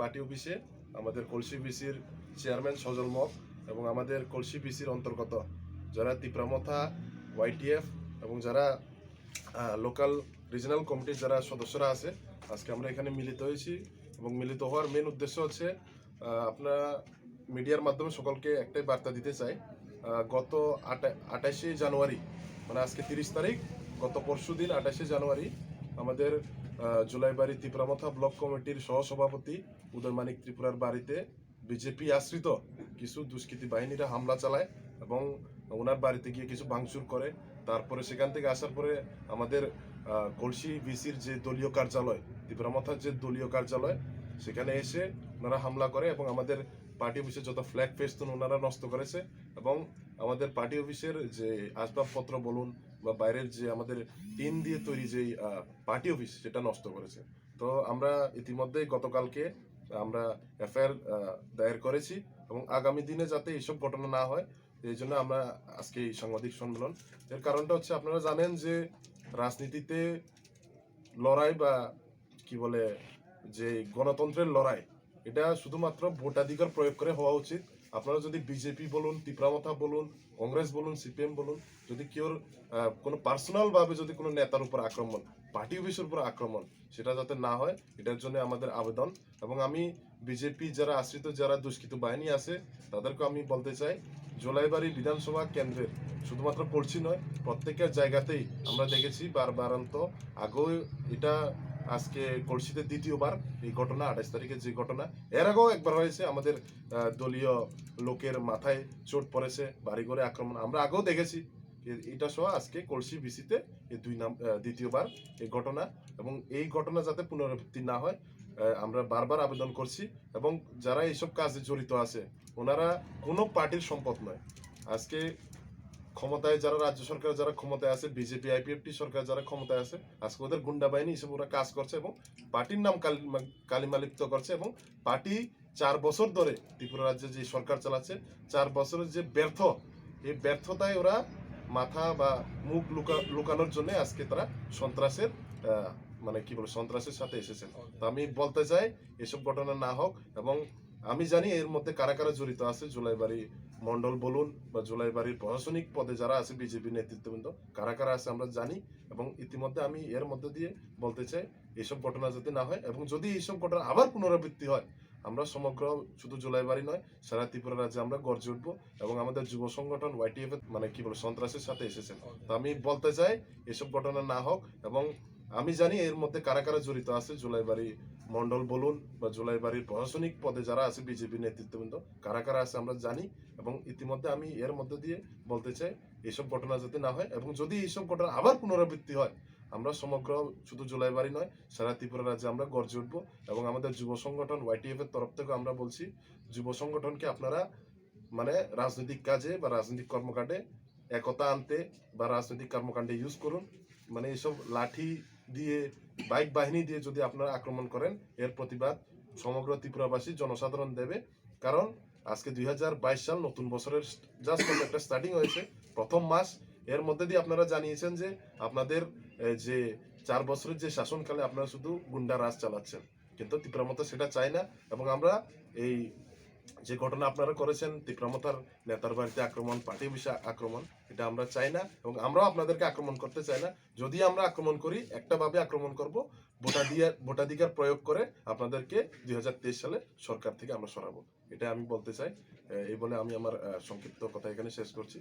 Party অফিসে আমাদের কলসি বিসির চেয়ারম্যান সজল মক এবং আমাদের কলসি বিসির অন্তর্গত যারা তিপ্রামথা ওয়াইটিএফ এবং যারা লোকাল রিজনাল কমিটির যারা সদস্যরা আছে আজকে আমরা এখানে মিলিত হয়েছি এবং মিলিত হওয়ার মেন উদ্দেশ্য হচ্ছে আপনারা মিডিয়ার মাধ্যমে সকলকে একটাই বার্তা দিতে চাই। গত 28শে জানুয়ারি মানে আজকে 30 তারিখ, গত পরশু দিন 28শে জানুয়ারি আমাদের জুলাইবাড়ি তিপ্রামথা ব্লক কমিটির সহসভাপতি উদয় মানিক ত্রিপুরার বাড়িতে বিজেপি আশ্রিত কিছু দুষ্কৃতী বাহিনীরা হামলা চালায় এবং ওনার বাড়িতে গিয়ে কিছু ভাঙচুর করে। তারপরে সেখান থেকে আসার পরে আমাদের কলসি বিসির যে দলীয় কার্যালয়, তিপ্রামথার যে দলীয় কার্যালয়, সেখানে এসে ওনারা হামলা করে এবং আমাদের পার্টি অফিসের যত ফ্ল্যাগ ফেস্টুন ওনারা নষ্ট করেছে এবং আমাদের পার্টি অফিসের যে আসবাবপত্র বলুন বা বাইরের যে আমাদের টিন দিয়ে তৈরি যে পার্টি অফিস সেটা নষ্ট করেছে। তো আমরা ইতিমধ্যেই গতকালকে আমরা এফআইআর দায়ের করেছি এবং আগামী দিনে যাতে এইসব ঘটনা না হয় এই জন্য আমরা আজকে এই সাংবাদিক সম্মেলন। এর কারণটা হচ্ছে আপনারা জানেন যে রাজনীতিতে লড়াই বা কি বলে যে গণতন্ত্রের লড়াই, এটা শুধুমাত্র ভোটাধিকার প্রয়োগ করে হওয়া উচিত। আপনারা যদি বিজেপি বলুন, তিপ্রামথা বলুন, কংগ্রেস বলুন, সিপিএম বলুন, যদি কেউ কোনো পার্সোনালভাবে যদি কোনো নেতার উপর আক্রমণ, পার্টি অফিসের উপর আক্রমণ, সেটা যাতে না হয় এটার জন্য আমাদের আবেদন। এবং আমি বিজেপি যারা আশ্রিত যারা দুষ্কৃত বাহিনী আছে তাদেরকে আমি বলতে চাই, জোলাইবাড়ি বিধানসভা কেন্দ্রের শুধুমাত্র কলসি নয়, প্রত্যেকের জায়গাতেই আমরা দেখেছি বারবারান্ত আগেও এটা আজকে কলসিতে দ্বিতীয়বার এই ঘটনা, 28 তারিখে যে ঘটনা, এর আগেও একবার হয়েছে আমাদের দলীয় লোকের মাথায় চোট পড়েছে, বাড়িঘরে আক্রমণ আমরা আগেও দেখেছি। এটা সহ আজকে কলসি বিসিতে এই দ্বিতীয়বার এই ঘটনা এবং এই ঘটনা যাতে পুনরাবৃত্তি না হয় আমরা বারবার আবেদন করছি। এবং যারা এইসব কাজে জড়িত আছে ওনারা কোনো পার্টির সম্পদ নয়। আজকে ক্ষমতায় যারা রাজ্য সরকার যারা ক্ষমতায় আছে, বিজেপি আইপিএফটি সরকার যারা ক্ষমতায় আছে, আজকে ওদের গুন্ডা বাহিনী হিসেবে ওরা কাজ করছে এবং পার্টির নাম কালিমালিপ্ত করছে এবং পার্টি 4 বছর ধরে ত্রিপুরা রাজ্যে যে সরকার চালাচ্ছে 4 বছরের যে এই ব্যর্থতায় ওরা মাথা বা মুখ লুকানোর জন্য আজকে তারা সন্ত্রাসের মানে কি বলে সন্ত্রাসের সাথে এসেছেন। তো আমি বলতে চাই এসব ঘটনা না হোক এবং আমি জানি এর মধ্যে কারা কারা জড়িত আছে, জুলাইবাড়ি মন্ডল বলুন বা জুলাইবাড়ির প্রশাসনিক পদে যারা আছে বিজেপি নেতৃত্ববৃন্দ কারা কারা আছে আমরা জানি এবং ইতিমধ্যে আমি এর মধ্যে দিয়ে বলতে চাই এইসব ঘটনা যাতে না হয় এবং যদি এইসব ঘটনা আবার পুনরাবৃত্তি হয় আমরা সমগ্র শুধু জুলাইবাড়ি নয় সারা ত্রিপুরা রাজ্যে আমরা গর্জে উঠবো এবং আমাদের যুব সংগঠন ওয়াইটিএফ মানে কি বলে সন্ত্রাসের সাথে এসেছেন। তো আমি বলতে চাই এসব ঘটনা না হোক এবং আমি জানি এর মধ্যে কারা কারা জড়িত আছে, জুলাইবাড়ি মন্ডল বলুন বা জুলাইবাড়ির প্রশাসনিক পদে যারা আছে বিজেপি নেতৃত্ববৃন্দ কারা কারা আছে আমরা জানি এবং ইতিমধ্যে আমি এর মধ্যে দিয়ে বলতে চাই এইসব ঘটনা যাতে না হয় এবং যদি এইসব ঘটনা আবার পুনরাবৃত্তি হয় আমরা সমগ্র শুধু জুলাইবাড়ি নয় সারা ত্রিপুরা রাজ্যে আমরা গর্জে উঠবো এবং আমাদের যুব সংগঠন ওয়াইটিএফ এর তরফ থেকে আমরা বলছি যুব সংগঠনকে আপনারা মানে রাজনৈতিক কাজে বা রাজনৈতিক কর্মকাণ্ডে একতা আনতে বা রাজনৈতিক কর্মকাণ্ডে ইউজ করুন। মানে এইসব লাঠি দিয়ে বাইক বাহিনী দিয়ে যদি আপনারা আক্রমণ করেন এর প্রতিবাদ সমগ্র ত্রিপুরাবাসী জনসাধারণ দেবে। কারণ আজকে 2022 সাল নতুন বছরের জাস্ট একটা স্টার্টিং হয়েছে, প্রথম মাস, এর মধ্যে দিয়ে আপনারা জানিয়েছেন যে আপনাদের যে 4 বছরের যে শাসনকালে আপনারা শুধু গুন্ডা রাজ চালাচ্ছেন, কিন্তু তিপ্রামথা সেটা চায় না এবং আমরা এই যে ঘটনা আপনারা করেছেন তিপ্রামথার নেতার বাড়িতে আক্রমণ, পার্টি অফিসে আক্রমণ, এটা আমরা চাই না এবং আমরাও আপনাদেরকে আক্রমণ করতে চাই না। যদি আমরা আক্রমণ করি একটা ভাবে আক্রমণ করব, ভোটাধিকার প্রয়োগ করে আপনাদেরকে 2023 সালে সরকার থেকে আমরা সরাবো, এটা আমি বলতে চাই। এই বলে আমি আমার সংক্ষিপ্ত কথা এখানে শেষ করছি।